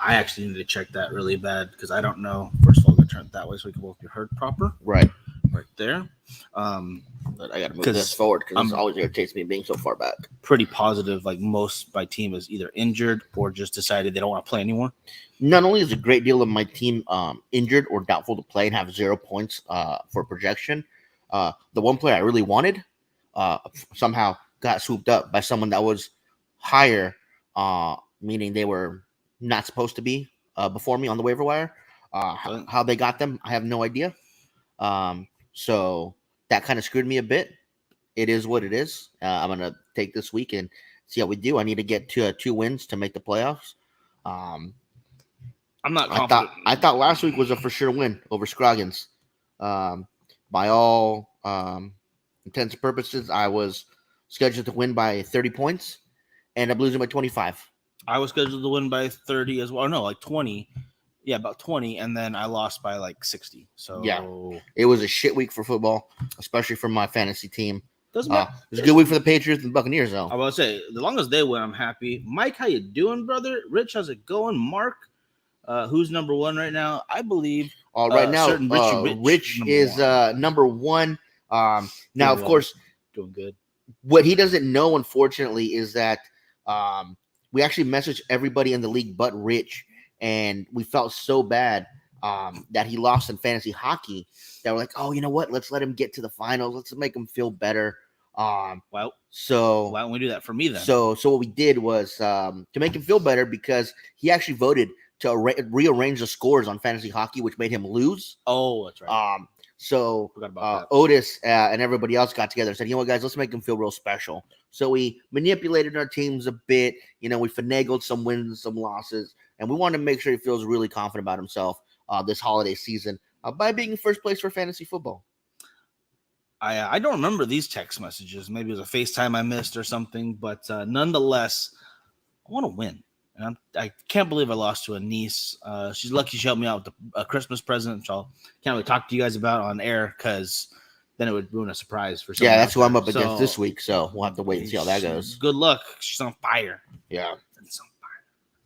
I actually need to check that really bad because I don't know. First of all, I'm gonna turn it that way so we can both be heard proper. Right there. But I got to move this forward because this always irritates me being so far back. Pretty positive. Like most my team is either injured or just decided they don't want to play anymore. Not only is a great deal of my team injured or doubtful to play and have 0 points for projection, the one player I really wanted somehow got swooped up by someone that was higher, meaning they were not supposed to be before me on the waiver wire. How they got them, I have no idea. So that kind of screwed me a bit. It is what it is. I'm going to take this week and see how we do. I need to get to 2 wins to make the playoffs. I'm not confident. I thought last week was a for sure win over Scroggins. By all intents and purposes, I was scheduled to win by 30 points and I'm losing by 25. I was scheduled to win by 30 as well. No, like 20. Yeah, about 20, and then I lost by like 60. So yeah, it was a shit week for football, especially for my fantasy team. Doesn't matter. It was a good week for the Patriots and Buccaneers, though. I was about to say, as long as they win, I'm happy. Mike, how you doing, brother? Rich, how's it going? Mark, who's number 1 right now? I believe. Right now, Rich is number 1. Now, of course, doing good. What he doesn't know, unfortunately, is that we actually messaged everybody in the league but Rich, and we felt so bad that he lost in fantasy hockey that we're like, oh, you know what? Let's let him get to the finals. Let's make him feel better. So why don't we do that for me then? So what we did was to make him feel better because he actually voted to rearrange the scores on fantasy hockey, which made him lose. Oh, that's right. So Otis and everybody else got together and said, you know what, guys, let's make him feel real special. So we manipulated our teams a bit. We finagled some wins, some losses, and we wanted to make sure he feels really confident about himself this holiday season by being in first place for fantasy football. I don't remember these text messages. Maybe it was a FaceTime I missed or something, but nonetheless, I want to win. And I can't believe I lost to a niece. She's lucky she helped me out with a Christmas present, which I can't really talk to you guys about on air because then it would ruin a surprise for someone. Yeah, that's who I'm up against this week, so we'll have to wait and see how that goes. Good luck. She's on fire. Yeah. It's on fire.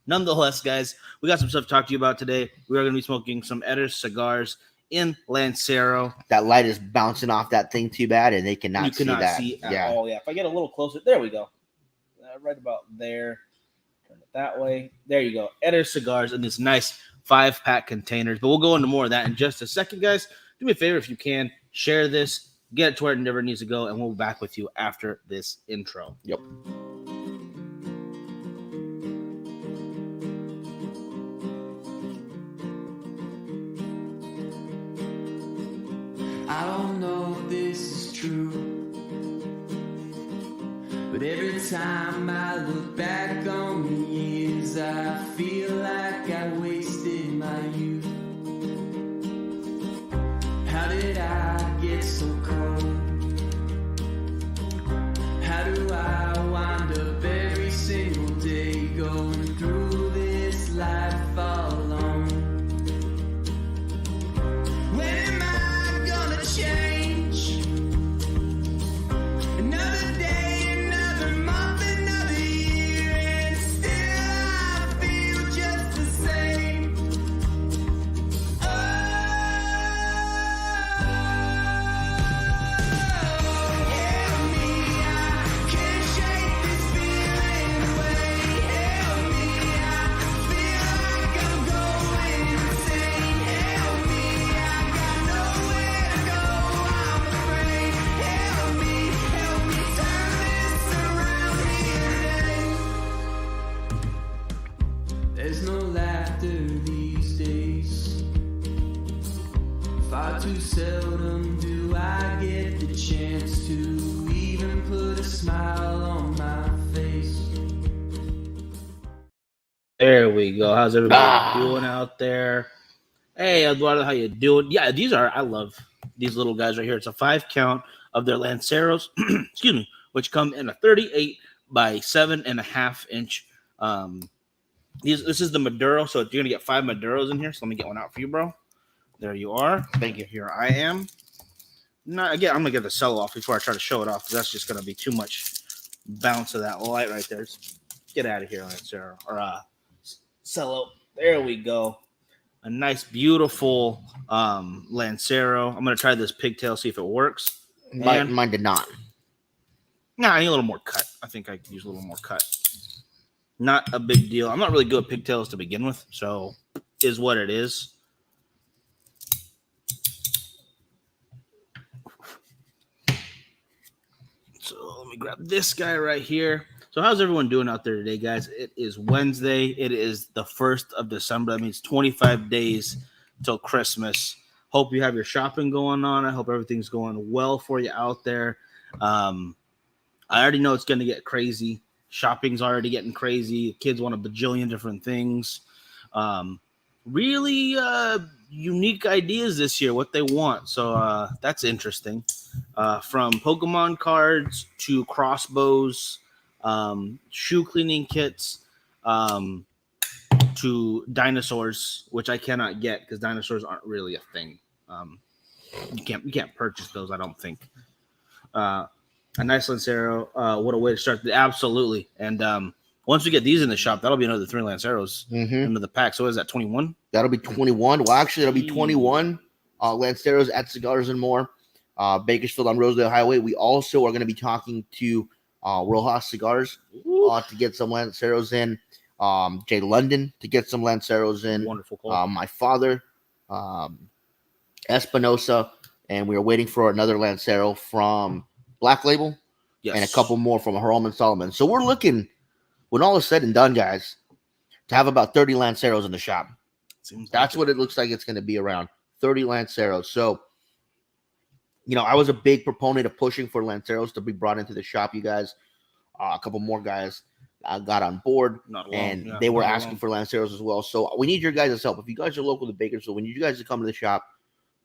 Nonetheless, guys, we got some stuff to talk to you about today. We are going to be smoking some Erez cigars in Lancero. That light is bouncing off that thing too bad, and they cannot see that. You cannot see at all. Yeah, if I get a little closer, there we go. Right about there. Turn it that way. There you go. Erez cigars in this nice 5-pack containers. But we'll go into more of that in just a second, guys. Do me a favor if you can. Share this. Get it to where it never needs to go, and we'll be back with you after this intro. Yep. I don't know if this is true, but every time I look back on the years, I feel like I wasted my youth. How did I get so cold? How do I wind up every single day going through this life all alone? When am I gonna change? Another day, another month, another year, and still I feel just the same. Help me, I can't shake this feeling away. Help me, I feel like I'm going insane. Help me, I got nowhere to go, I'm afraid. Help me turn this around here today. There's no laughter these days. Far too seldom do I get the chance to even put a smile on my face. There we go. How's everybody doing out there? Hey, Eduardo, how you doing? Yeah, I love these little guys right here. It's a 5 count of their Lanceros, excuse me, which come in a 38 by 7.5 inch. This is the Maduro, so you're going to get 5 Maduros in here. So let me get one out for you, bro. There you are. Thank you. Here I am. Now, again, I'm going to get the cell off before I try to show it off because that's just going to be too much bounce of that light right there. Just get out of here, Lancero. Or Cello. There we go. A nice, beautiful Lancero. I'm gonna try this pigtail, see if it works. Mine did not. Nah, I need a little more cut. I think I could use a little more cut. Not a big deal. I'm not really good at pigtails to begin with, so is what it is. So let me grab this guy right here. So how's everyone doing out there today, guys? It is Wednesday. It is the 1st of December. That means 25 days till Christmas. Hope you have your shopping going on. I hope everything's going well for you out there. I already know it's going to get crazy. Shopping's already getting crazy. Kids want a bajillion different things. Really unique ideas this year, what they want. So that's interesting. From Pokemon cards to crossbows, shoe cleaning kits, to dinosaurs, which I cannot get because dinosaurs aren't really a thing. You can't purchase those, I don't think. A nice Lancero. What a way to start. Absolutely. And once we get these in the shop, that'll be another 3 Lanceros into the pack. So is that 21? That'll be 21. Well, actually, that'll be 21 Lanceros at Cigars and More. Bakersfield on Rosedale Highway. We also are going to be talking to Rojas Cigars to get some Lanceros in. Jay London to get some Lanceros in. Wonderful call. My father, Espinosa, and we are waiting for another Lancero from Black Label Yes. and a couple more from Harolman Solomon. So we're looking, when all is said and done, guys, to have about 30 Lanceros in the shop. Seems That's like what it looks like it's going to be, around 30 Lanceros. So, you know, I was a big proponent of pushing for Lanceros to be brought into the shop, you guys. A couple more guys got on board, Not alone, and yeah, they were not asking alone. for Lanceros as well. So we need your guys' help. If you guys are local to Bakersfield, we need you guys to come to the shop,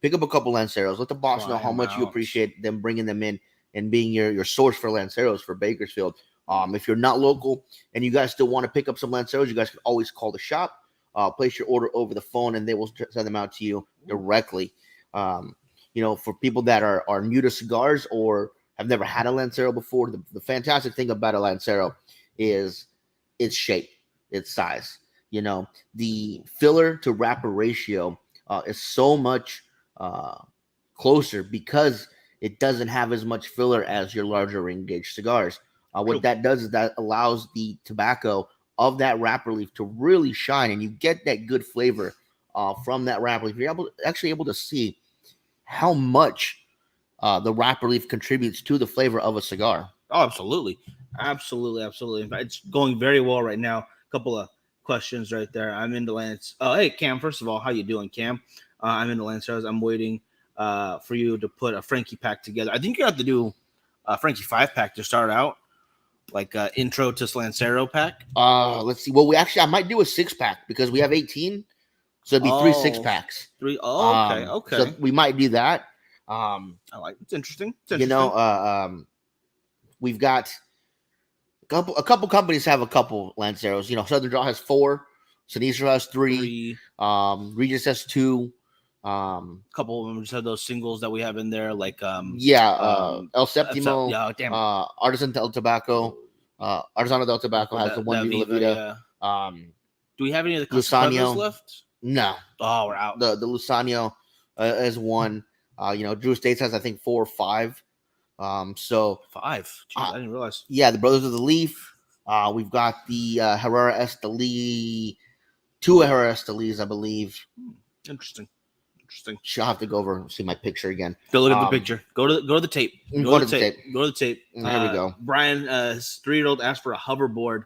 pick up a couple Lanceros. Let the boss know Fly how much you out. appreciate them bringing them in and being your source for Lanceros for Bakersfield. If you're not local and you guys still want to pick up some Lanceros, you guys can always call the shop, place your order over the phone, and they will send them out to you directly. You know, for people that are new to cigars or have never had a Lancero before, the fantastic thing about a Lancero is its shape, its size. You know, the filler to wrapper ratio is so much closer because it doesn't have as much filler as your larger ring gauge cigars. True. What that does is that allows the tobacco of that wrapper leaf to really shine, and you get that good flavor from that wrapper leaf. You're actually able to see how much the wrapper leaf contributes to the flavor of a cigar. Oh, absolutely. Absolutely. Absolutely. In fact, it's going very well right now. A couple of questions right there. I'm into Lance. Oh, hey, Cam. First of all, how you doing, Cam? I'm into Lanceros. I'm waiting for you to put a Frankie pack together. I think you have to do a Frankie 5-pack to start out, like intro to Lancero pack. Let's see. Well, I might do a 6-pack because we have 18. So it'd be 3 6-packs. 3. Oh, okay. Okay. So we might do that. I like it's interesting. It's You interesting. know, we've got a couple companies have a couple Lanceros. You know, Southern Draw has 4, Sinistro has 3, Regis has 2. Couple of them just had those singles that we have in there, like El Septimo, yeah, damn. Artisan del Tobacco, Artisano del Tobacco has the one Viva La Vida. Yeah. Do we have any of the Lusanio Cuscovas left? No, Oh, we're out. the Lusanio is 1. You know, Drew Estates has, I think, 4 or 5. So 5. Jeez, I didn't realize. yeah, the Brothers of the Leaf. We've got the Herrera Esteli, 2 Herrera Estelis, I believe. Interesting. I'll have to go over and see my picture again. Go look at the picture. Go to the tape. Go to the tape. Go to the tape. There we go. Brian, 3-year-old, asked for a hoverboard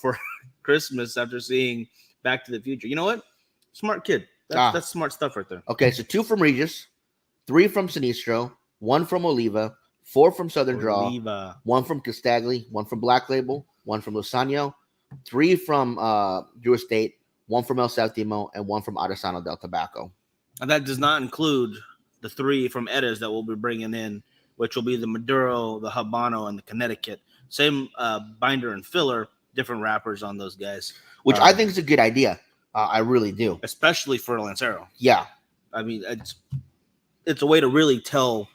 for Christmas after seeing Back to the Future. You know what? Smart kid. That's smart stuff right there. Okay, so 2 from Regis, 3 from Sinistro, 1 from Oliva, 4 from Southern Draw, Oliva. 1 from Castagli, 1 from Black Label, 1 from Lusanio, 3 from Drew Estate, 1 from El Septimo, and 1 from Artisano del Tobacco. And that does not include the 3 from Erez that we'll be bringing in, which will be the Maduro, the Habano, and the Connecticut. Same binder and filler, different wrappers on those guys. Which I think is a good idea. I really do. Especially for a Lancero. Yeah. I mean, it's a way to really tell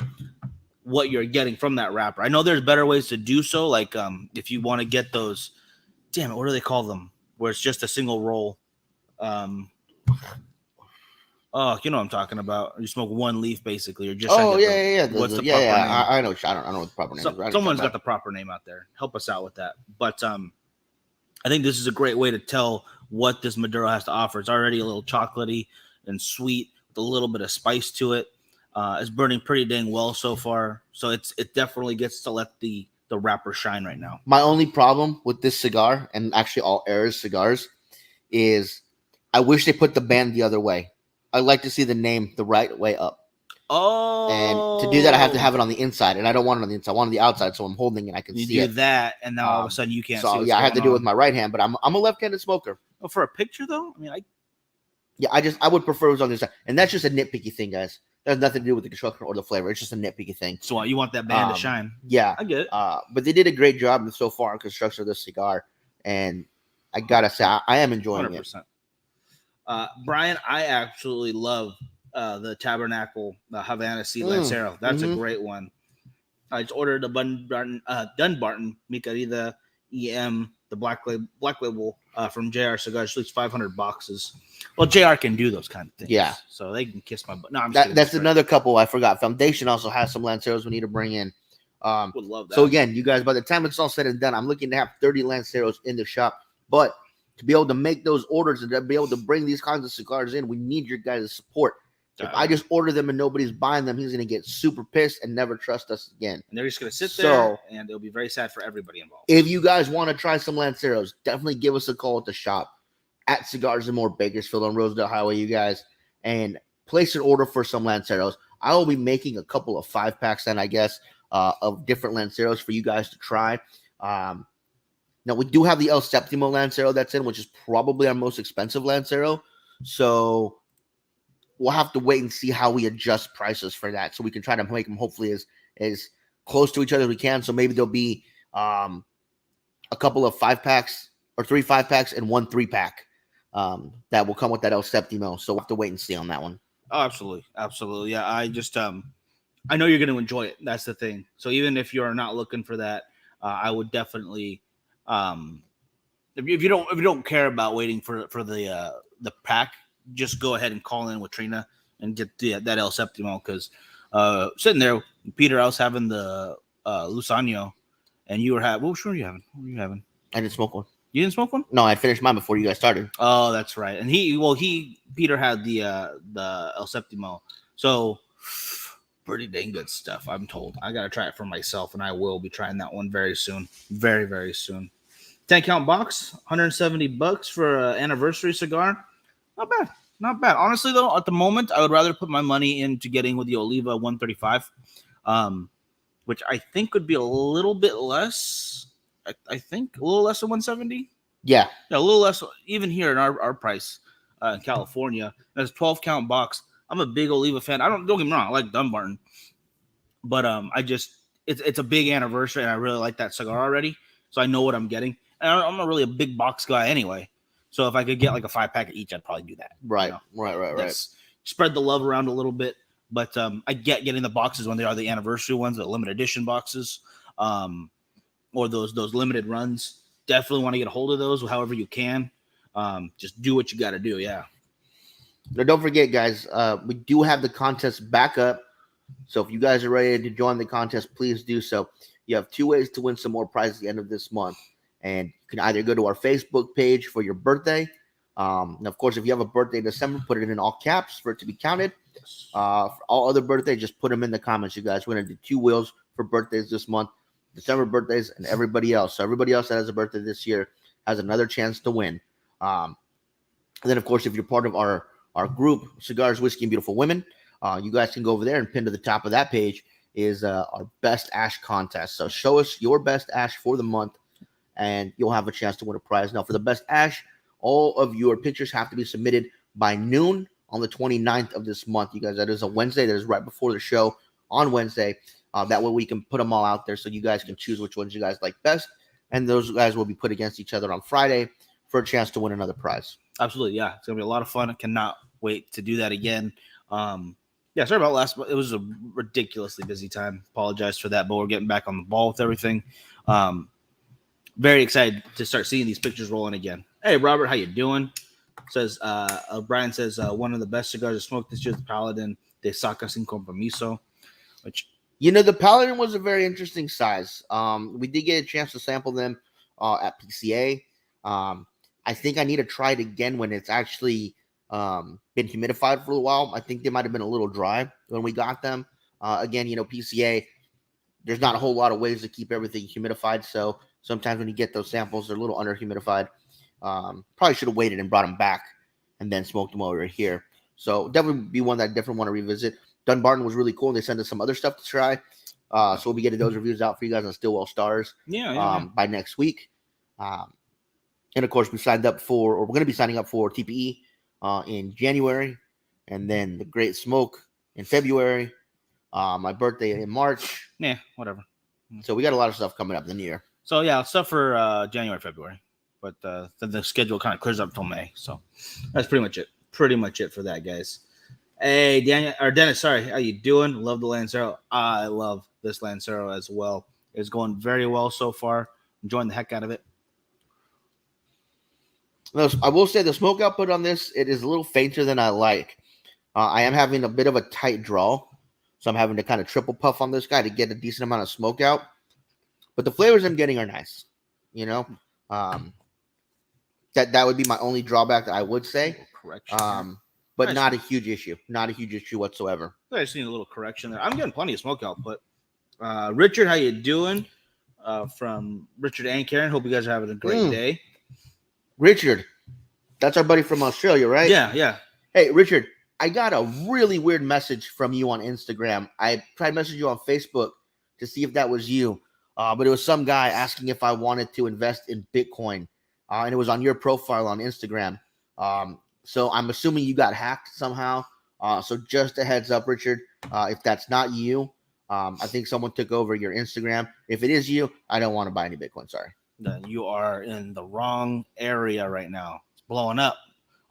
what you're getting from that wrapper. I know there's better ways to do so, like if you want to get those, damn it, what do they call them? Where it's just a single roll. Oh, you know what I'm talking about. You smoke one leaf basically, or just Oh yeah. What's the yeah, proper yeah. name? I know. I don't know what the proper name is. Right? Someone's got the proper name out there. Help us out with that. But I think this is a great way to tell what this Maduro has to offer. It's already a little chocolatey and sweet with a little bit of spice to it. It's burning pretty dang well so far. So it definitely gets to let the wrapper shine right now. My only problem with this cigar, and actually all Erez cigars, is I wish they put the band the other way. I like to see the name the right way up. Oh, And to do that, I have to have it on the inside, and I don't want it on the inside. I want it on the outside, so I'm holding it. I can you see do it. that, and now all of a sudden you can't see So what's yeah, I have to going do it on. with my right hand, but I'm a left-handed smoker. Oh, for a picture though, I mean, I would prefer it was on the side, and that's just a nitpicky thing, guys. That has nothing to do with the construction or the flavor. It's just a nitpicky thing. so you want that band to shine. Yeah, I get it. but they did a great job so far in construction of this cigar, and I gotta say I am enjoying it. 100%. Brian, I absolutely love the Tabernacle, the Havana Seed Lancero. That's a great one. I just ordered a Dunbarton Mi Querida EM, the black label from JR Cigars. It's 500 boxes. Well, JR can do those kind of things. Yeah. So they can kiss my butt. No, I'm just kidding. That's another couple I forgot. Foundation also has some Lanceros we need to bring in. Would love that. So again, you guys, by the time it's all said and done, I'm looking to have 30 Lanceros in the shop. But to be able to make those orders and to be able to bring these kinds of cigars in, we need your guys' support. If I just order them and nobody's buying them, he's going to get super pissed and never trust us again. And they're just going to sit there, and it'll be very sad for everybody involved. If you guys want to try some Lanceros, definitely give us a call at the shop at Cigars and More, Bakersfield on Rosedale Highway, you guys, and place an order for some Lanceros. I will be making a couple of 5-packs then, I guess, of different Lanceros for you guys to try. Now, we do have the El Septimo Lancero that's in, which is probably our most expensive Lancero. So we'll have to wait and see how we adjust prices for that, so we can try to make them hopefully as close to each other as we can. So maybe there'll be a couple of 5-packs or 3 5-packs and 1 3-pack that will come with that El Septimo. So we'll have to wait and see on that one. Oh, absolutely. Absolutely. Yeah. I just, I know you're going to enjoy it. That's the thing. So even if you're not looking for that, I would definitely, if you don't care about waiting for the pack, just go ahead and call in with Trina and get that El Septimo, because sitting there, Peter, I was having the Lusano, and you were having, what were you having? What were you having? I didn't smoke one. You didn't smoke one? No, I finished mine before you guys started. Oh, that's right. And Peter had the El Septimo, so pretty dang good stuff, I'm told. I gotta try it for myself, and I will be trying that one very soon, very very soon. 10-count box, $170 for an anniversary cigar. Not bad. Honestly, though, at the moment, I would rather put my money into getting with the Oliva 135, which I think would be a little bit less. I think a little less than 170. Yeah, a little less. Even here in our price in California, that's a 12-count box. I'm a big Oliva fan. Don't get me wrong, I like Dunbarton, but it's a big anniversary, and I really like that cigar already, so I know what I'm getting. And I'm not really a big box guy anyway. So if I could get like a 5-pack of each, I'd probably do that. Right, right. Spread the love around a little bit. But I get getting the boxes when they are the anniversary ones, the limited edition boxes, or those limited runs. Definitely want to get a hold of those however you can. Just do what you got to do, yeah. Now, don't forget, guys, we do have the contest back up. So if you guys are ready to join the contest, please do so. You have 2 ways to win some more prizes at the end of this month. And you can either go to our Facebook page for your birthday. And of course, if you have a birthday in December, put it in all caps for it to be counted. For all other birthdays, just put them in the comments, you guys. We're going to do 2 wheels for birthdays this month, December birthdays, and everybody else. So everybody else that has a birthday this year has another chance to win. And then, of course, if you're part of our group, Cigars, Whiskey, and Beautiful Women, you guys can go over there and pin to the top of that page is our Best Ash contest. So show us your best ash for the month, and you'll have a chance to win a prize. Now, for the best ash, all of your pictures have to be submitted by noon on the 29th of this month. You guys, that is a Wednesday. That is right before the show on Wednesday. That way we can put them all out there so you guys can choose which ones you guys like best. And those guys will be put against each other on Friday for a chance to win another prize. Absolutely, yeah. It's going to be a lot of fun. I cannot wait to do that again. Yeah, sorry about last, but it was a ridiculously busy time. Apologize for that, but we're getting back on the ball with everything. Very excited to start seeing these pictures rolling again. Hey, Robert, how you doing? Says Brian says one of the best cigars I smoked this year is the Paladin de Saca Sin Compromiso, which The Paladin was a very interesting size. We did get a chance to sample them at PCA. I think I need to try it again when it's actually been humidified for a while. I think they might have been a little dry when we got them. Again, PCA, there's not a whole lot of ways to keep everything humidified. So sometimes when you get those samples, they're a little under humidified. Probably should have waited and brought them back and then smoked them over here. So definitely be one that I definitely want to revisit. Dunbarton was really cool. They sent us some other stuff to try. So we'll be getting those reviews out for you guys on Stillwell Stars by next week. And of course, we're going to be signing up for TPE in January, and then the Great Smoke in February. My birthday in March. Yeah, whatever. So we got a lot of stuff coming up in the new year. So yeah, stuff for January, February, but then the schedule kind of clears up till May. So that's pretty much it. Pretty much it for that, guys. Hey, Dennis, sorry, how you doing? Love the Lancero. I love this Lancero as well. It's going very well so far. Enjoying the heck out of it. I will say the smoke output on this, it is a little fainter than I like. I am having a bit of a tight draw, so I'm having to kind of triple puff on this guy to get a decent amount of smoke out. But the flavors I'm getting are nice. That would be my only drawback that I would say. Correction. But Nice. not a huge issue. Not a huge issue whatsoever. I just need a little correction there. I'm getting plenty of smoke output. Richard, how you doing? From Richard and Karen. Hope you guys are having a great day. Richard, that's our buddy from Australia, right? Yeah. Hey, Richard, I got a really weird message from you on Instagram. I tried messaging you on Facebook to see if that was you. But it was some guy asking if I wanted to invest in Bitcoin. And it was on your profile on Instagram. So I'm assuming you got hacked somehow. So just a heads up, Richard, if that's not you, I think someone took over your Instagram. If it is you, I don't want to buy any Bitcoin. Sorry. Then you are in the wrong area right now. It's blowing up.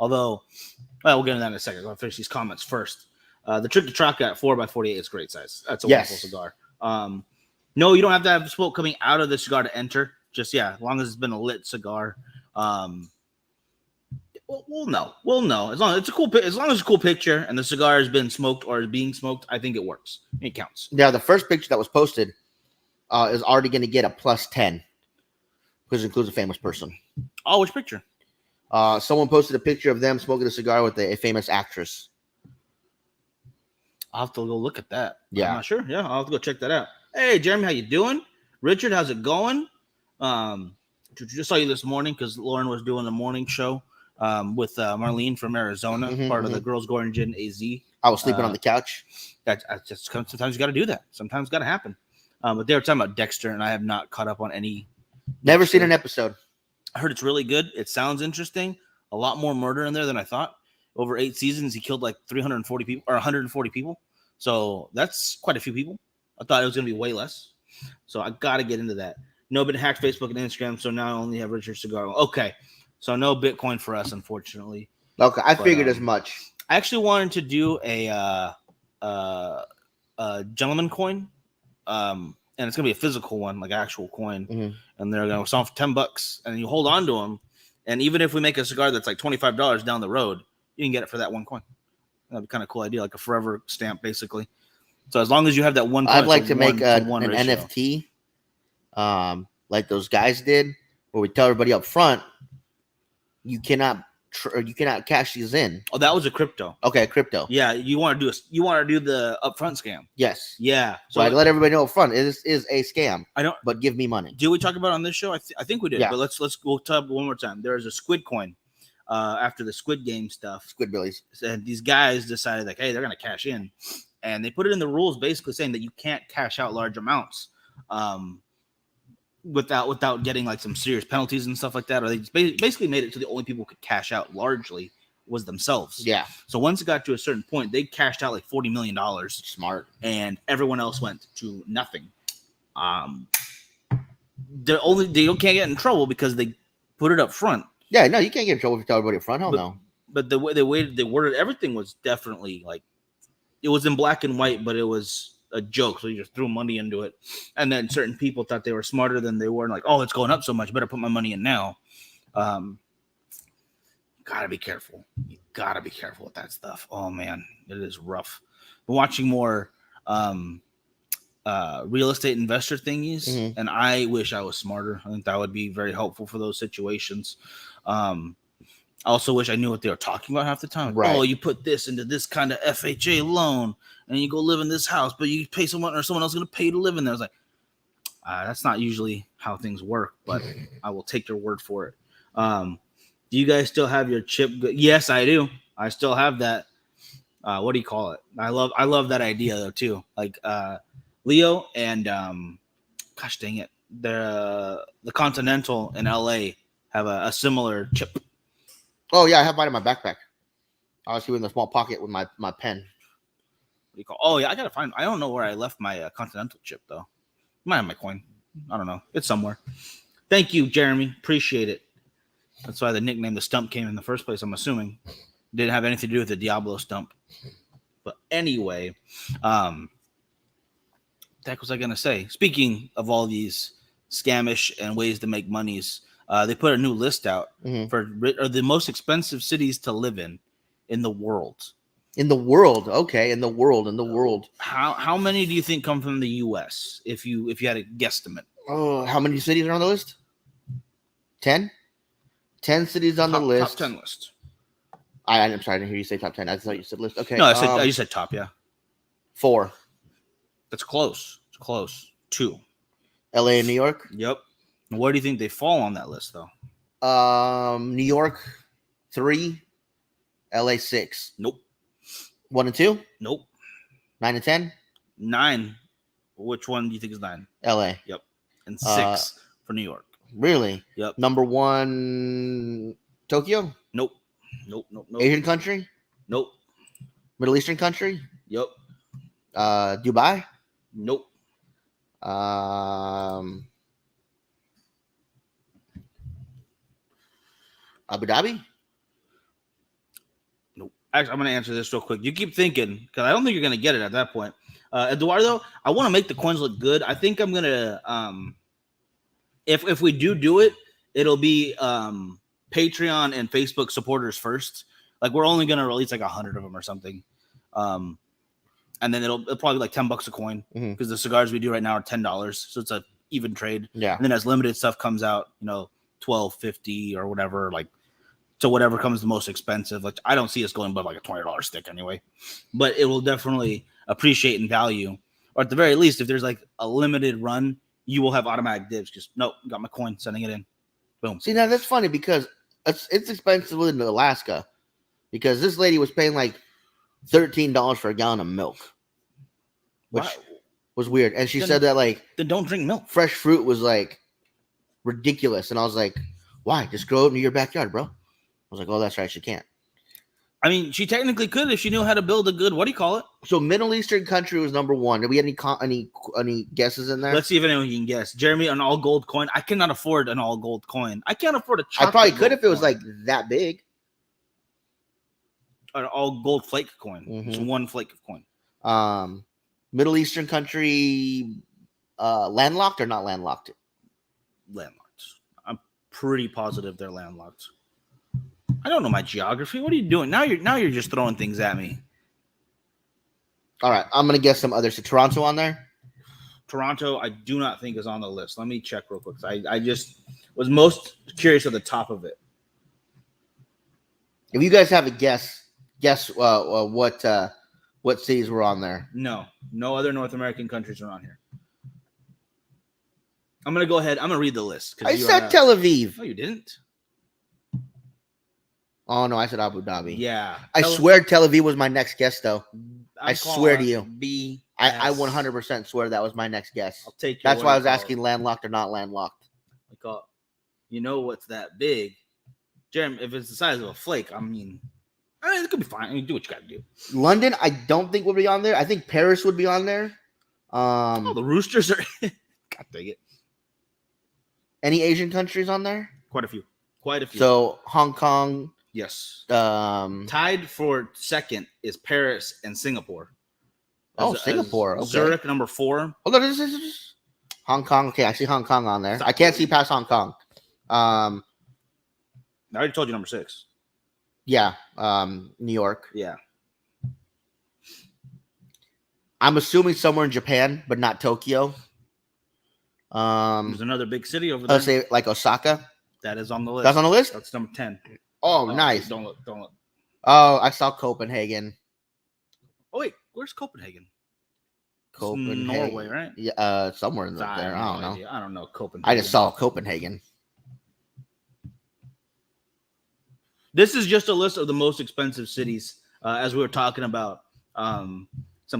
Although, we'll get into that in a second. I'll finish these comments first. The Tricky Truck at 4x48 is great size. That's a wonderful cigar. No, you don't have to have smoke coming out of the cigar to enter. Just, as long as it's been a lit cigar. We'll know. As long as it's a cool picture and the cigar has been smoked or is being smoked, I think it works. It counts. Now, the first picture that was posted is already going to get a +10 because it includes a famous person. Oh, which picture? Someone posted a picture of them smoking a cigar with a famous actress. I'll have to go look at that. Yeah. I'm not sure. Yeah, I'll have to go check that out. Hey, Jeremy, how you doing? Richard, how's it going? Just saw you this morning because Lauren was doing a morning show with Marlene from Arizona, part of the Girls Going Gin AZ. I was sleeping on the couch. Sometimes you got to do that. Sometimes got to happen. But they were talking about Dexter, and I have not caught up on any. Never seen an episode. I heard it's really good. It sounds interesting. A lot more murder in there than I thought. Over 8 seasons, he killed like 340 people or 140 people. So that's quite a few people. I thought it was going to be way less. So I got to get into that. No, been hacked Facebook and Instagram, so now I only have Richard Cigar. Okay, so no Bitcoin for us, unfortunately. Okay, I figured as much. I actually wanted to do a gentleman coin, and it's gonna be a physical one, like actual coin, and they're gonna sell for $10, and you hold on to them, and even if we make a cigar that's like $25 down the road, you can get it for that one coin. That'd be kind of cool idea, like a forever stamp, basically. So as long as you have that one coin, I'd like to make an ratio. NFT. Like those guys did, where we tell everybody up front, you cannot cash these in. Oh, that was a crypto. Okay, crypto. Yeah, you want to do the upfront scam. Yes. Yeah. So I let everybody know up front, it is a scam. I don't. But give me money. Did we talk about it on this show? I think we did. Yeah. But we'll talk one more time. There is a Squid coin. After the Squid Game stuff, Squidbillies. and these guys decided like, hey, they're gonna cash in, and they put it in the rules basically saying that you can't cash out large amounts. Without getting like some serious penalties and stuff like that, or they basically made it so the only people who could cash out largely was themselves. Yeah. So once it got to a certain point, they cashed out like $40 million. Smart. And everyone else went to nothing. They can't get in trouble because they put it up front. Yeah, no, you can't get in trouble if you tell everybody up front. Hell no. But the way they worded everything was definitely like it was in black and white, but it was a joke. So you just threw money into it, and then certain people thought they were smarter than they were, and like, oh, it's going up so much, better put my money in now. Kind gotta be careful. You gotta be careful with that stuff. Oh man, it is rough. But watching more real estate investor thingies, Mhm. and I wish I was smarter. I think that would be very helpful for those situations. I also wish I knew what they were talking about half the time. Right. Oh, you put this into this kind of FHA loan, and you go live in this house, but you pay someone or someone else is going to pay to live in there. I was like, that's not usually how things work, but I will take your word for it. Do you guys still have your chip? Yes, I do. I still have that. What do you call it? I love that idea though too. Like Leo and gosh dang it, the Continental in LA have a similar chip. Oh yeah, I have mine in my backpack. I was in the small pocket with my pen. What do you call? Oh yeah, I gotta find. I don't know where I left my Continental chip though. Might have my coin. I don't know. It's somewhere. Thank you, Jeremy. Appreciate it. That's why the nickname the Stump came in the first place. I'm assuming didn't have anything to do with the Diablo Stump. But anyway, what was I gonna say? Speaking of all these scamish and ways to make monies, they put a new list out for the most expensive cities to live in the world. In the world, okay, in the world. How many do you think come from the U.S. if you had a guesstimate? Oh, how many cities are on the list? 10? 10 cities on the list. Top 10 list. I'm sorry, I didn't hear you say top 10. I thought you said list. Okay. No, I just said top. Yeah, 4. that's close. It's close. 2. LA and New York. Yep. Where do you think they fall on that list, though? New York 3, LA 6. Nope. 1 and 2. Nope. 9 and 10. 9. Which one do you think is 9? LA. Yep. And 6 for New York. Really? Yep. Number 1, Tokyo. Nope. Asian country. Nope. Middle Eastern country. Yep. Dubai. Nope. Abu Dhabi. Nope. Actually, I'm going to answer this real quick. You keep thinking, because I don't think you're going to get it at that point. Eduardo, I want to make the coins look good. I think I'm going to, if we do it, it'll be Patreon and Facebook supporters first. Like, we're only going to release like 100 of them or something. And then it'll probably be like $10 a coin, because the cigars we do right now are $10. So it's a even trade. Yeah. And then as limited stuff comes out, $12.50 or whatever, like, so whatever comes the most expensive. Like, I don't see us going above like a $20 stick anyway, but it will definitely appreciate in value. Or at the very least, if there's like a limited run, you will have automatic dibs. Just nope, got my coin, sending it in. Boom. See, now that's funny because it's expensive in Alaska, because this lady was paying like $13 for a gallon of milk, which was weird. And she said that like, then don't drink milk. Fresh fruit was like ridiculous. And I was like, why? Just grow it in your backyard, bro. I was like, oh, that's right. She can't. I mean, she technically could if she knew how to build a good, what do you call it? So Middle Eastern country was number 1. Did we have any guesses in there? Let's see if anyone can guess. Jeremy, an all gold coin. I cannot afford an all gold coin. I can't afford a chocolate. I probably could if it was coin. like that big. An all gold flake coin. Just one flake of coin. Middle Eastern country, landlocked or not landlocked? Landlocked. I'm pretty positive they're landlocked. I don't know my geography. What are you doing? Now you're just throwing things at me. All right, I'm gonna guess some others. So Toronto on there? Toronto, I do not think is on the list. Let me check real quick. I just was most curious at the top of it. If you guys have a guess what cities were on there? No other North American countries are on here. I'm gonna go ahead. I'm gonna read the list. I said Tel Aviv. No, you didn't. Oh no, I said Abu Dhabi. Yeah, I swear Tel Aviv was my next guess, though. I swear to you. B. I 100% swear that was my next guess. I'll take. That's why I was asking landlocked or not landlocked. What's that big, Jeremy? If it's the size of a flake, I mean, it could be fine. I mean, do what you got to do. London, I don't think would be on there. I think Paris would be on there. The Roosters are. God dang it! Any Asian countries on there? Quite a few. So Hong Kong. Yes. Tied for second is Paris and Singapore. Singapore. Okay. Zurich, number 4. Hold on, this is Hong Kong. Okay, I see Hong Kong on there. I can't see past Hong Kong. I already told you number 6. Yeah, New York. Yeah. I'm assuming somewhere in Japan, but not Tokyo. There's another big city over there. Let's say like Osaka. That is on the list. That's on the list. That's number 10. Oh, nice. Don't look. Don't look. Oh, I saw Copenhagen. Oh wait, where's Copenhagen? It's Copenhagen, Norway, right? Yeah, somewhere in there. I I have don't no know. idea. I don't know Copenhagen. I just saw Copenhagen. This is just a list of the most expensive cities. As we were talking about some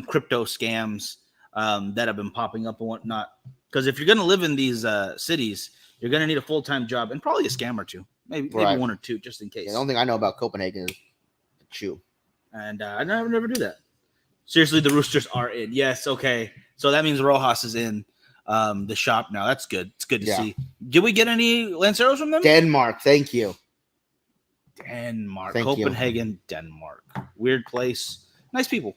crypto scams that have been popping up and whatnot. Because if you're going to live in these cities, you're going to need a full-time job and probably a scam or two, maybe Right. one or two, just in case. Yeah, the only thing I know about Copenhagen is the chew. And I never do that. Seriously, the Roosters are in. Yes, okay. So that means Rojas is in the shop now. That's good. It's good to see. Did we get any Lanceros from them? Denmark, thank you. Denmark. Thank you. Copenhagen, Denmark. Weird place. Nice people.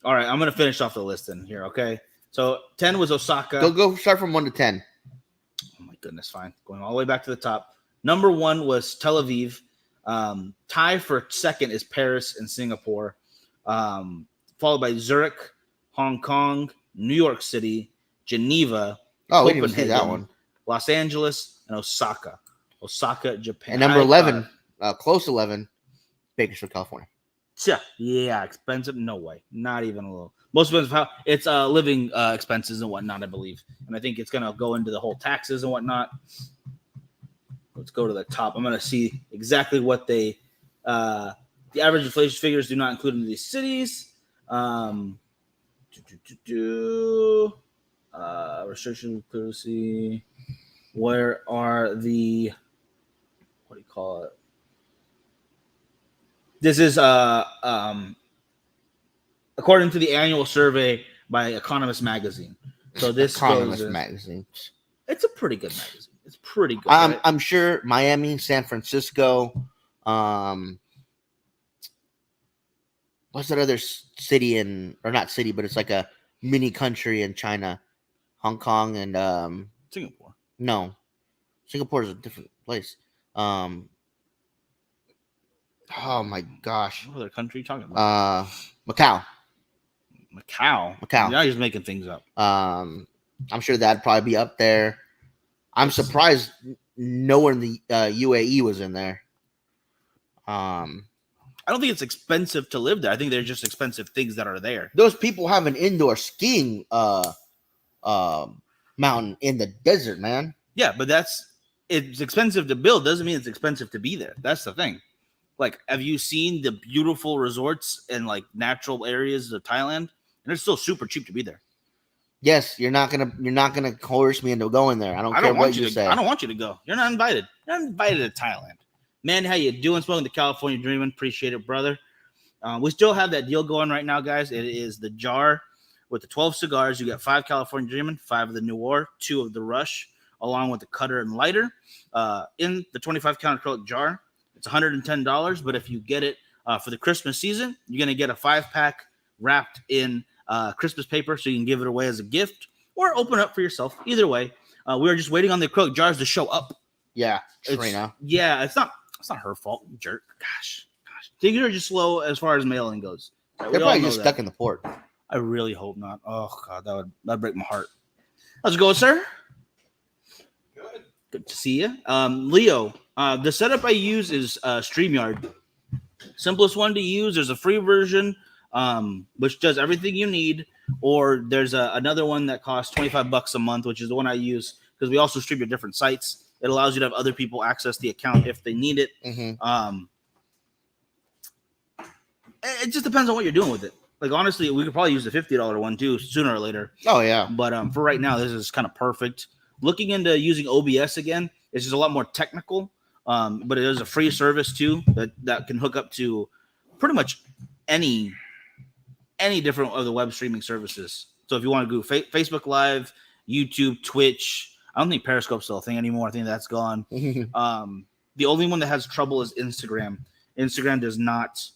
All right, I'm going to finish off the list in here, okay? So 10 was Osaka. Go start from 1 to 10. Oh, my goodness, fine. Going all the way back to the top. Number 1 was Tel Aviv. Tie for second is Paris and Singapore. Followed by Zurich, Hong Kong, New York City, Geneva, Oh, we didn't even see that one. Los Angeles, and Osaka. Osaka, Japan. And number 11, close 11, Bakersfield, California. Yeah, expensive. No way, not even a little. Most expensive. How it's living expenses and whatnot, I believe, and I think it's gonna go into the whole taxes and whatnot. Let's go to the top. I'm gonna see exactly what they. The average inflation figures do not include in these cities. Restriction literacy. Where are the? What do you call it? This is according to the annual survey by Economist magazine. So this Economist magazine. It's a pretty good magazine. It's pretty good. I'm, right? I'm sure Miami, San Francisco, what's that other city or not city, but it's like a mini country in China, Hong Kong and Singapore. No, Singapore is a different place. Oh my gosh. What other country are you talking about? Macau. Macau. Now you're just making things up. I'm sure that'd probably be up there. I'm surprised nowhere in the UAE was in there. I don't think it's expensive to live there. I think they're just expensive things that are there. Those people have an indoor skiing mountain in the desert, man. Yeah, but it's expensive to build. Doesn't mean it's expensive to be there. That's the thing. Like, have you seen the beautiful resorts and like natural areas of Thailand? And it's still super cheap to be there. Yes, you're not gonna coerce me into going there. I don't care what you say. I don't want you to go. You're not invited. You're not invited to Thailand. Man, how you doing? Smoking the California Dreaming. Appreciate it, brother. We still have that deal going right now, guys. It is the jar with the 12 cigars. You get 5 California Dreaming, 5 of the Noir, 2 of the Rush, along with the cutter and lighter in the 25 count acrylic jar. It's $110, but if you get it for the Christmas season, you're going to get a 5-pack wrapped in Christmas paper so you can give it away as a gift or open up for yourself. Either way, we're just waiting on the acrylic jars to show up. Yeah, Serena. It's not her fault, you jerk. Gosh. Things are just slow as far as mailing goes. They're probably just stuck in the port. I really hope not. Oh, God, that'd break my heart. How's it going, sir? Good to see you. Leo, the setup I use is StreamYard. Simplest one to use. There's a free version, which does everything you need, or there's another one that costs $25 a month, which is the one I use because we also stream to different sites. It allows you to have other people access the account if they need it. Mm-hmm. It just depends on what you're doing with it. Like, honestly, we could probably use the $50 one too sooner or later. Oh, yeah. But for right now, this is kind of perfect. Looking into using OBS again, it's just a lot more technical. But it is a free service too that can hook up to pretty much any different of the web streaming services. So if you want to do Facebook Live, YouTube, Twitch, I don't think Periscope's still a thing anymore. I think that's gone. The only one that has trouble is Instagram. Instagram does not.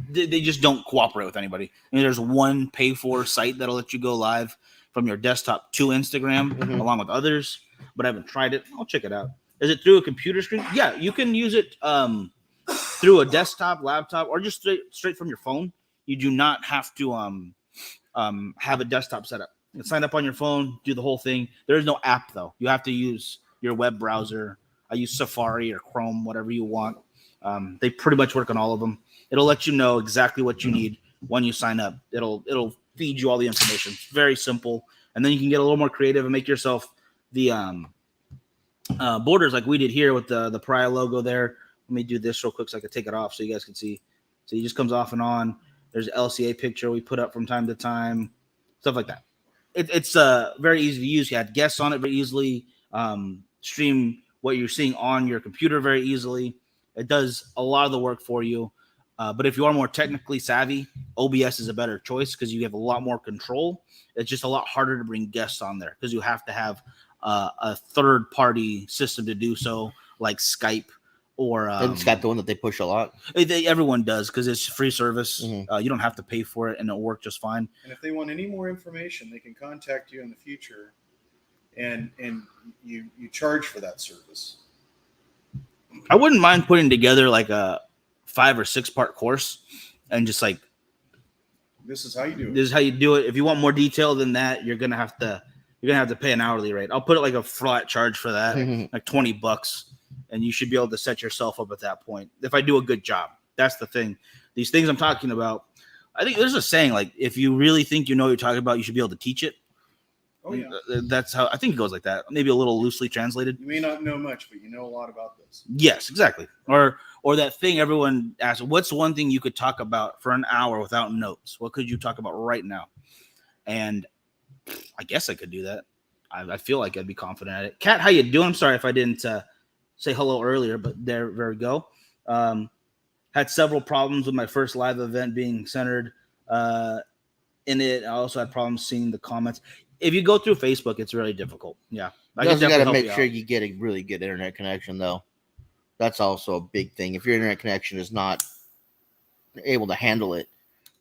They just don't cooperate with anybody. I mean, there's one pay-for site that'll let you go live from your desktop to Instagram along with others, but I haven't tried it. I'll check it out. Is it through a computer screen? Yeah, you can use it through a desktop, laptop, or just straight from your phone. You do not have to have a desktop setup. You can sign up on your phone, do the whole thing. There is no app though. You have to use your web browser. I use Safari or Chrome, whatever you want. They pretty much work on all of them. It'll let you know exactly what you need when you sign up. It'll feed you all the information. It's very simple, and then you can get a little more creative and make yourself the borders like we did here with the Pariah logo there. Let me do this real quick so I can take it off so you guys can see. So it just comes off and on. There's an LCA picture we put up from time to time, stuff like that. It's very easy to use. You had guests on it very easily. Stream what you're seeing on your computer very easily. It does a lot of the work for you. But if you are more technically savvy, OBS is a better choice because you have a lot more control. It's just a lot harder to bring guests on there because you have to have a third-party system to do so, like Skype or Isn't Skype the one that they push a lot? Everyone does because it's free service. Mhm. You don't have to pay for it, and it'll work just fine. And if they want any more information, they can contact you in the future, and you charge for that service. I wouldn't mind putting together like a 5 or 6 part course and just like This is how you do it. this is how you do it. If you want more detail than that, you're gonna have to pay an hourly rate. I'll put it like a flat charge for that, like $20, and you should be able to set yourself up at that point. If I do a good job, that's the thing. These things I'm talking about, I think there's a saying like if you really think you know what you're talking about, you should be able to teach it. Oh yeah. That's how I think it goes like that. Maybe a little loosely translated. You may not know much, but you know a lot about this. Yes, exactly. Or that thing everyone asks, what's one thing you could talk about for an hour without notes? What could you talk about right now? And I guess I could do that. I feel like I'd be confident at it. Kat, how you doing? I'm sorry if I didn't say hello earlier, but there we go. Had several problems with my first live event being centered in it. I also had problems seeing the comments. If you go through Facebook, it's really difficult. Yeah. You also got to make sure you get a really good internet connection, though. That's also a big thing. If your internet connection is not able to handle it,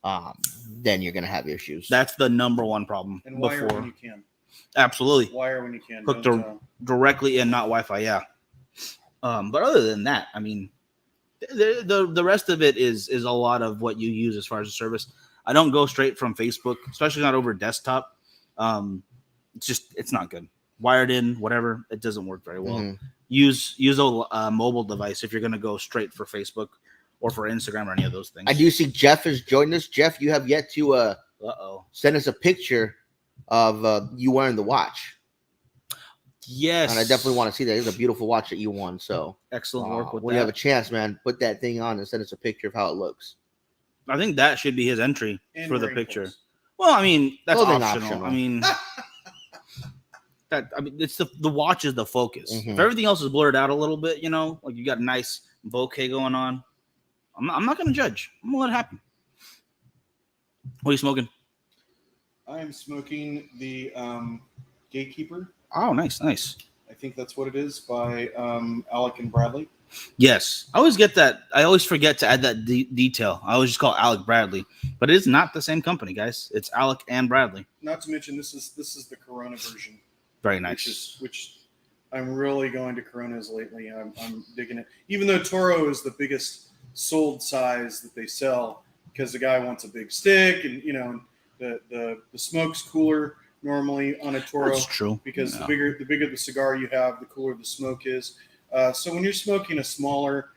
then you're going to have issues. That's the number one problem. And wire when you can. Absolutely. Wire when you can. Hooked Don't, directly in, not Wi-Fi. Yeah. But other than that, I mean, the rest of it is a lot of what you use as far as the service. I don't go straight from Facebook, especially not over desktop. It's not good. Wired in, whatever, it doesn't work very well. Mhm. Use a mobile device if you're going to go straight for Facebook or for Instagram or any of those things. I do see Jeff has joined us. Jeff, you have yet to send us a picture of you wearing the watch. Yes. And I definitely want to see that. It's a beautiful watch that you won. So Excellent work with when that. you have a chance, man, put that thing on and send us a picture of how it looks. I think that should be his entry and for the wearing picture. clothes. Well, I mean, that's Clothing optional. optional. I mean, it's the watch is the focus. Mhm. If everything else is blurred out a little bit, like you got a nice bouquet going on, I'm not going to judge. I'm going to let it happen. What are you smoking? I am smoking the Gatekeeper. Oh, nice. I think that's what it is by Alec and Bradley. Yes. I always get that. I always forget to add that detail. I always just call it Alec Bradley, but it is not the same company, guys. It's Alec and Bradley. Not to mention this is the Corona version. Very nice. Which I'm really going to Coronas lately. I'm digging it. Even though Toro is the biggest sold size that they sell, because the guy wants a big stick, and the smoke's cooler normally on a Toro. That's true. Because Yeah. the bigger the cigar you have, the cooler the smoke is. So when you're smoking a smaller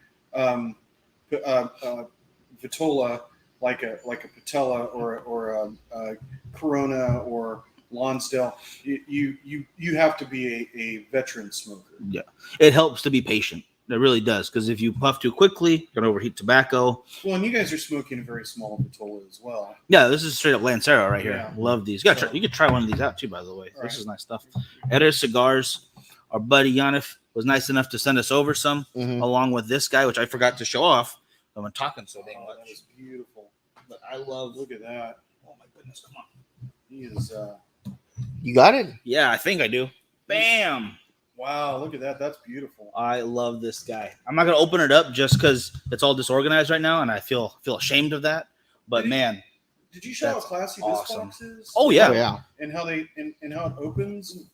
Vitola, like a Patella or a Corona or Lonsdale, you have to be a veteran smoker. Yeah. It helps to be patient. It really does, because if you puff too quickly, you're going to overheat tobacco. Well, and you guys are smoking a very small Vitola as well. Yeah, this is straight up Lancero right here. Yeah. Love these. You could try one of these out too, by the way. All This right. is nice stuff. Erez Cigars. Our buddy Yanif was nice enough to send us over some, Mhm. along with this guy, which I forgot to show off. I've been talking so dang Oh, much. that is beautiful. But I love. Look at that. Oh my goodness! Come on. He is. You got it? Yeah, I think I do. Bam! Wow, look at that. That's beautiful. I love this guy. I'm not gonna open it up just because it's all disorganized right now, and I feel ashamed of that. But Did he- man, Did you show how That's classy awesome. this box is? oh yeah, Oh, yeah. And how they and how it opens.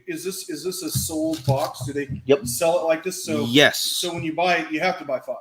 Is this a sold box? Do they Yep. sell it like this? So yes. So when you buy it, you have to buy 5.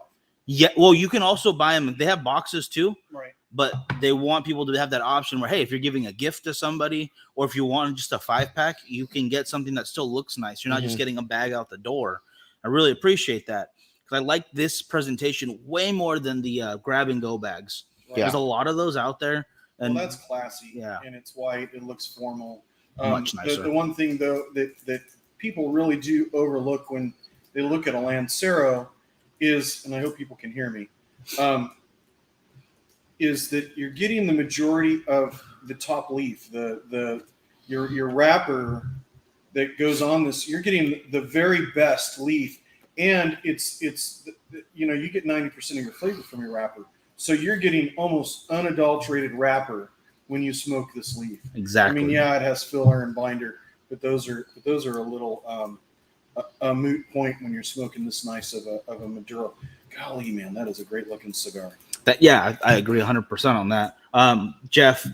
Yeah. Well, you can also buy them. They have boxes too, Right. but they want people to have that option where, hey, if you're giving a gift to somebody, or if you want just a 5-pack, you can get something that still looks nice. You're not just getting a bag out the door. I really appreciate that because I like this presentation way more than the grab and go bags. Right. There's a lot of those out there, and Well, that's classy. Yeah. And it's white. It looks formal. Much nicer. The one thing though that people really do overlook when they look at a Lancero is, and I hope people can hear me, is that you're getting the majority of the top leaf, your wrapper that goes on this. You're getting the very best leaf, and it's you get 90% of your flavor from your wrapper. So you're getting almost unadulterated wrapper when you smoke this leaf. exactly. I mean, yeah, it has filler and binder, but those are a little a moot point when you're smoking this nice of a Maduro. Golly, man, that is a great looking cigar. I agree 100% on that. Jeff,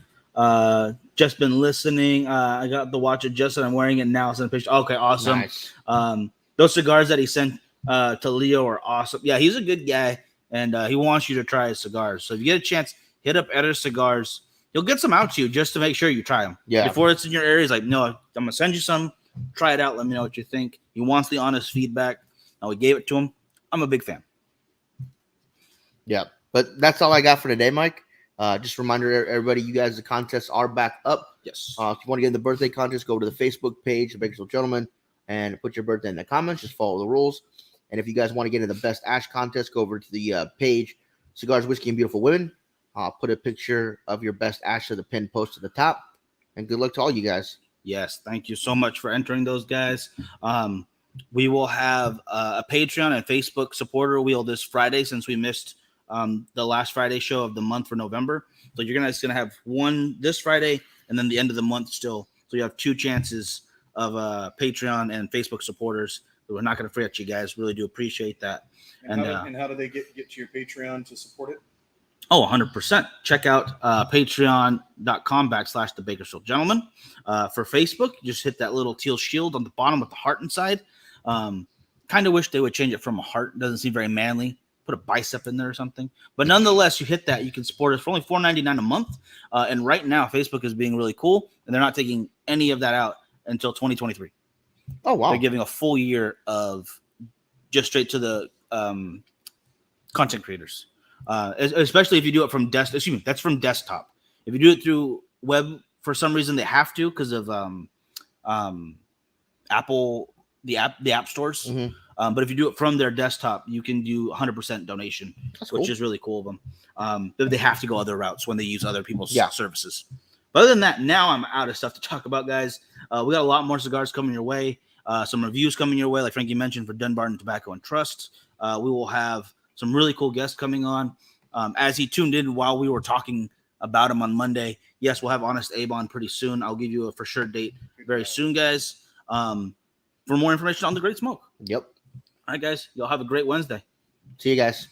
just been listening. I got the watch it just, and I'm wearing it now. Send a picture. Okay, awesome. Nice. Those cigars that he sent to Leo are awesome. Yeah, he's a good guy, and he wants you to try his cigars. So if you get a chance, hit up Erez Cigars. He'll get some out to you just to make sure you try them. Yeah. Before it's in your area, he's like, no, I'm gonna send you some. Try it out. Let me know what you think. He wants the honest feedback. We gave it to him. I'm a big fan. Yeah. But that's all I got for today, Mike. Just a reminder, everybody, you guys, the contests are back up. Yes. If you want to get in the birthday contest, go to the Facebook page, The Bakersfield Gentleman, and put your birthday in the comments. Just follow the rules. And if you guys want to get in the best ash contest, go over to the page, Cigars, Whiskey, and Beautiful Women. Put a picture of your best ash to the pinned post at the top. And good luck to all you guys. Yes, thank you so much for entering those, guys. We will have a Patreon and Facebook supporter wheel this Friday since we missed the last Friday show of the month for November. So you're gonna have one this Friday and then the end of the month still. So you have 2 chances of Patreon and Facebook supporters. So we're not gonna forget you guys. Really do appreciate that. And how do they get to your Patreon to support it? Oh, 100%. Check out patreon.com/The Bakersfield Gentleman. For Facebook, just hit that little teal shield on the bottom with the heart inside. Kind of wish they would change it from a heart. It doesn't seem very manly. Put a bicep in there or something. But nonetheless, you hit that. You can support us for only $4.99 a month. And right now, Facebook is being really cool. And they're not taking any of that out until 2023. Oh, wow. They're giving a full year of just straight to the content creators. Especially if you do it from desktop. That's from desktop. If you do it through web, for some reason they have to because of Apple, the app stores. Mhm. But if you do it from their desktop, you can do 100% donation, That's which cool. is really cool of them. But they have to go other routes when they use other people's Yeah. services. But other than that, now I'm out of stuff to talk about, guys. We got a lot more cigars coming your way. Some reviews coming your way, like Frankie mentioned, for Dunbarton Tobacco and Trust. We will have some really cool guests coming on. As he tuned in while we were talking about him on Monday, yes, we'll have Honest Abe on pretty soon. I'll give you a for sure date very soon, guys. For more information on the Great Smoke. Yep. All right, guys. Y'all have a great Wednesday. See you guys.